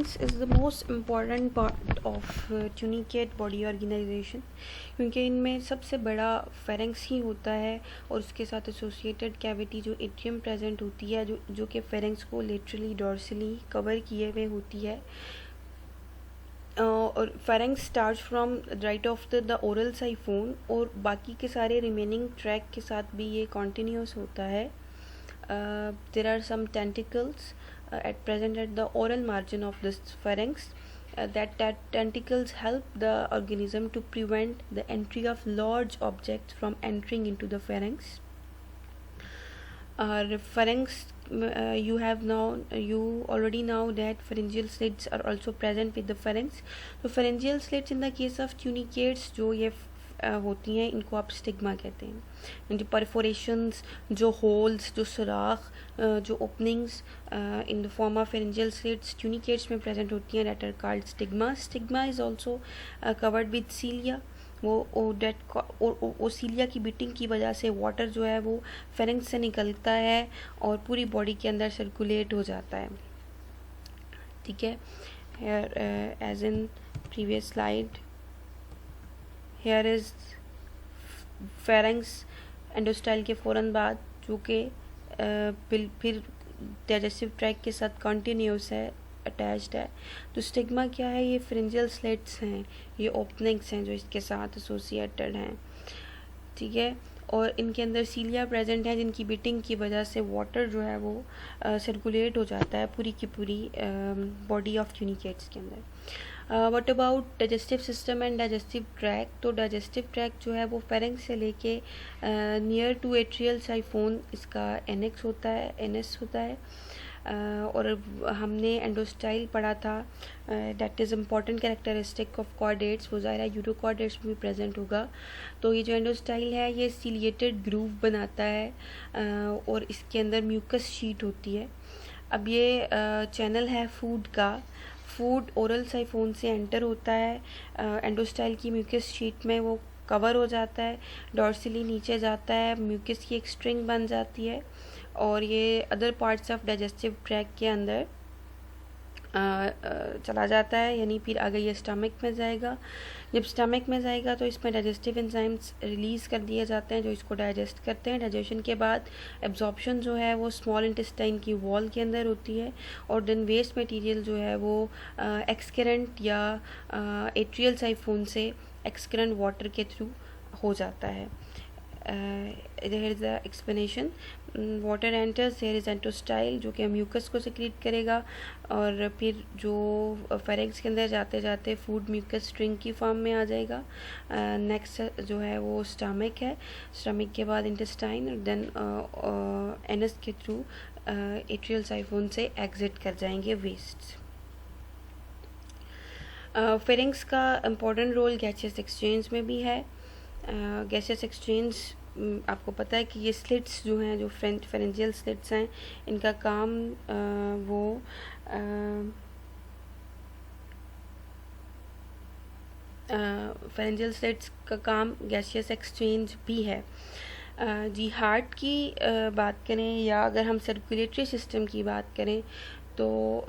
Pharynx is the most important part of tunicate body organisation, क्योंकि इनमें सबसे बड़ा फेरेंक्स ही होता है और उसके साथ एसोसिएटेड कैविटी जो एट्रियम प्रेजेंट होती है, जो कि फेरेंक्स को लेटरली डॉर्सली कवर किए हुए होती है। और pharynx start from right of the oral siphon, और बाकी के सारे रिमेनिंग ट्रैक के साथ भी ये कॉन्टीन्यूस होता है। There are some tentacles at present at the oral margin of this pharynx. That tentacles help the organism to prevent the entry of large objects from entering into the pharynx. Pharynx, you already know that pharyngeal slits are also present with the pharynx. So pharyngeal slits in the case of tunicates जो ये होती हैं, इनको आप stigma कहते हैं। जो परफोरेशंस, जो होल्स, जो सुराख, जो openings in the form of pharyngeal slits tunicates में प्रेजेंट होती हैं, that are called stigma. Stigma is also covered with cilia. वो सीलिया की बीटिंग की वजह से वाटर जो है वो फेरेंक्स से निकलता है और पूरी बॉडी के अंदर सर्कुलेट हो जाता है। ठीक है, as in previous slide, here is pharynx endostyle के फ़ौरन बाद, जो कि फिर डाइजेस्टिव ट्रैक के साथ कॉन्टीन्यूस है, अटैच्ड है। तो स्टिग्मा क्या है? ये फ्रिंजियल स्लिट्स हैं, ये ओपनिंग्स हैं जो इसके साथ एसोसिएटेड हैं। ठीक है, और इनके अंदर सीलिया प्रेजेंट है, जिनकी बीटिंग की वजह से वाटर जो है वो सर्कुलेट हो जाता है पूरी की पूरी बॉडी ऑफ ट्यूनिकेट्स के अंदर। What about digestive system and digestive track? तो डाइजेस्टिव ट्रैक जो है वो फेरेंक्स से लेके नियर टू एट्रियल साइफोन इसका एनेक्स होता है, एनएस होता है। और हमने एंडोस्टाइल पढ़ा था, that is important characteristic of chordates. वो ज़ाहिर है यूरोकॉर्डेट्स में भी प्रेजेंट होगा। तो ये जो एंडोस्टाइल है ये सीलिएटेड ग्रूव बनाता है और इसके अंदर म्यूकस शीट होती है। अब ये चैनल है फूड का, फूड ओरल साइफोन से एंटर होता है, एंडोस्टाइल की म्यूकस शीट में वो कवर हो जाता है, डॉर्सली नीचे जाता है, म्यूकस की एक स्ट्रिंग बन जाती है और ये other parts of digestive track के अंदर चला जाता है, यानी फिर आगे ये स्टमक में जाएगा। जब स्टमक में जाएगा तो इसमें डाइजेस्टिव एंजाइम्स रिलीज़ कर दिए जाते हैं जो इसको डाइजेस्ट करते हैं। डाइजेशन के बाद एब्जॉर्प्शन जो है वो स्मॉल इंटेस्टाइन की वॉल के अंदर होती है और देन वेस्ट मटेरियल जो है वो एक्सक्रेंट या एट्रियल साइफोन से एक्सक्रेंट वाटर के थ्रू हो जाता है। there is the explanation. Water enters, there is endostyle जो कि म्यूकस को सिक्रीट करेगा और फिर जो फेरेंक्स के अंदर जाते जाते फूड म्यूकस स्ट्रिंग की फॉर्म में आ जाएगा। नेक्स्ट जो है वो स्टमक है, स्टमक के बाद इंटेस्टाइन और देन एनस के थ्रू एट्रियल साइफोन से एग्जिट कर जाएंगे वेस्ट। फेरेंक्स का इम्पोर्टेंट रोल गैसियस एक्सचेंज में भी है। गैसियस एक्सचेंज आपको पता है कि ये स्लिट्स जो हैं, जो फेरेंजियल स्लिट्स हैं, इनका काम वो फेरेंजियल स्लिट्स का काम गैसियस एक्सचेंज भी है। जी, हार्ट की बात करें या अगर हम सर्कुलेटरी सिस्टम की बात करें तो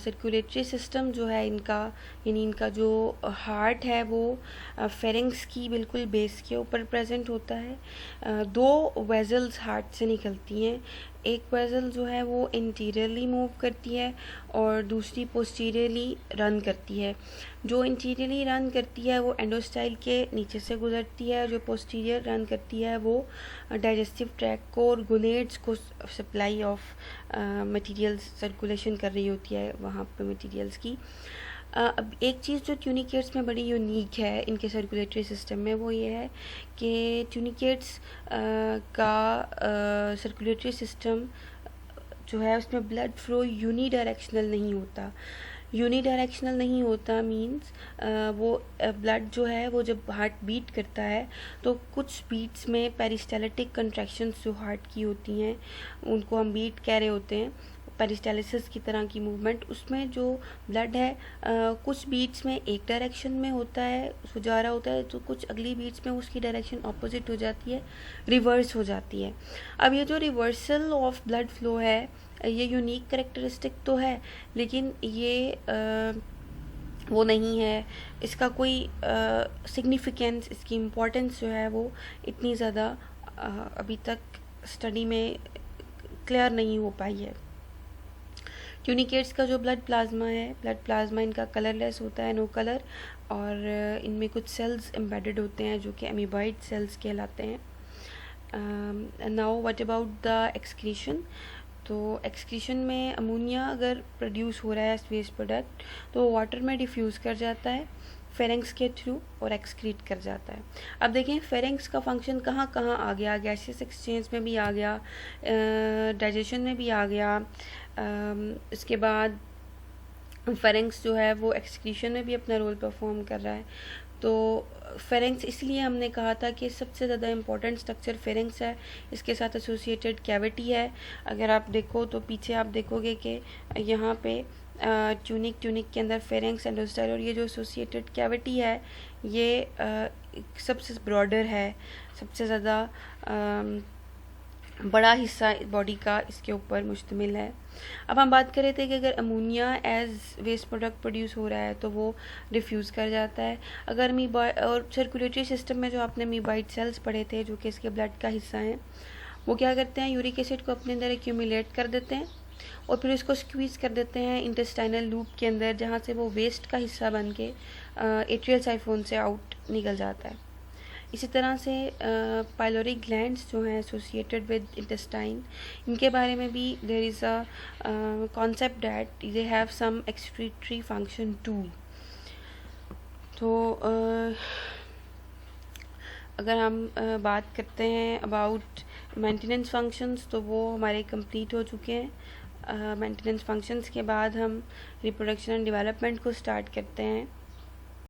सर्कुलेटरी सिस्टम जो है इनका, यानी इनका जो हार्ट है वो फेरेंक्स की बिल्कुल बेस के ऊपर प्रेजेंट होता है। दो वेजल्स हार्ट से निकलती हैं, एक वेजल जो है वो इंटीरियरली मूव करती है और दूसरी पोस्टीरियरली रन करती है। जो इंटीरियरली रन करती है वो एंडोस्टाइल के नीचे से गुजरती है, जो पोस्टीरियर रन करती है वो डाइजेस्टिव ट्रैक को और गोनेड्स को सप्लाई ऑफ मटेरियल्स सर्कुलेशन कर रही होती है वहाँ पे मटेरियल्स की। अब एक चीज़ जो ट्यूनिकेट्स में बड़ी यूनिक है इनके सर्कुलेटरी सिस्टम में, वो ये है कि ट्यूनिकेट्स का सर्कुलेटरी सिस्टम जो है उसमें ब्लड फ्लो यूनी डायरेक्शनल नहीं होता। यूनी डायरेक्शनल नहीं होता मीन्स वो ब्लड जो है वो जब हार्ट बीट करता है तो कुछ बीट्स में पेरिस्टाल्टिक कंट्रैक्शंस जो हार्ट की होती हैं उनको हम बीट कह रहे होते हैं, पेरिस्टालिसिस की तरह की मूवमेंट, उसमें जो ब्लड है कुछ बीट्स में एक डायरेक्शन में होता है, उसको जा रहा होता है, तो कुछ अगली बीट्स में उसकी डायरेक्शन ऑपोजिट हो जाती है, रिवर्स हो जाती है। अब ये जो रिवर्सल ऑफ ब्लड फ्लो है ये यूनिक करेक्टरिस्टिक तो है, लेकिन ये वो नहीं है, इसका कोई सिग्निफिकेंस, इसकी इम्पोर्टेंस जो है वो इतनी ज़्यादा अभी तक स्टडी में क्लियर नहीं हो पाई है। ट्यूनिकेट्स का जो ब्लड प्लाज्मा इनका कलरलेस होता है, नो कलर, और इनमें कुछ सेल्स एम्बेडेड होते हैं जो कि एमीबॉइड सेल्स कहलाते हैं। Now what about the excretion. तो एक्सक्रीशन में अमोनिया अगर प्रोड्यूस हो रहा है एज वेस्ट प्रोडक्ट तो वाटर में डिफ्यूज़ कर जाता है फेरेंक्स के थ्रू और एक्सक्रीट कर जाता है। अब देखें फेरेंक्स का फंक्शन कहाँ कहाँ आ गया, गैसियस एक्सचेंज में भी आ गया, डाइजेशन में भी आ गया, इसके बाद फेरेंक्स जो है वो एक्सक्रीशन में भी अपना रोल परफॉर्म कर रहा है। तो फेरेंक्स इसलिए हमने कहा था कि सबसे ज़्यादा इम्पोर्टेंट स्ट्रक्चर फेरेंक्स है, इसके साथ एसोसिएटेड कैविटी है। अगर आप देखो तो पीछे आप देखोगे कि यहाँ पे ट्यूनिक के अंदर फेरेंक्स एंडोस्टाइल और ये जो एसोसिएटेड कैविटी है ये सबसे ब्रॉडर है, सबसे ज़्यादा बड़ा हिस्सा बॉडी का इसके ऊपर मुश्तमिल है। अब हम बात कर रहे थे कि अगर ammonia as waste product produce हो रहा है तो वो डिफ्यूज़ कर जाता है। अगर और सर्कुलेटरी सिस्टम में जो आपने अमीबॉइड सेल्स पढ़े थे जो कि इसके ब्लड का हिस्सा हैं, वो क्या करते हैं, यूरिक एसिड को अपने अंदर एक्यूमुलेट कर देते हैं और फिर इसको स्क्वीज़ कर देते हैं इंटेस्टाइनल लूप के अंदर, जहाँ से वो वेस्ट का हिस्सा बन के एट्रियल साइफोन से आउट निकल जाता है। इसी तरह से पाइलोरी ग्लैंड्स जो हैं एसोसिएटेड विद इंटेस्टाइन, इनके बारे में भी there is a concept that they have some excretory function too. तो अगर हम बात करते हैं अबाउट मेंटेनेंस फंक्शंस तो वो हमारे कंप्लीट हो चुके हैं। मेंटेनेंस फंक्शंस के बाद हम रिप्रोडक्शन एंड डेवलपमेंट को स्टार्ट करते हैं।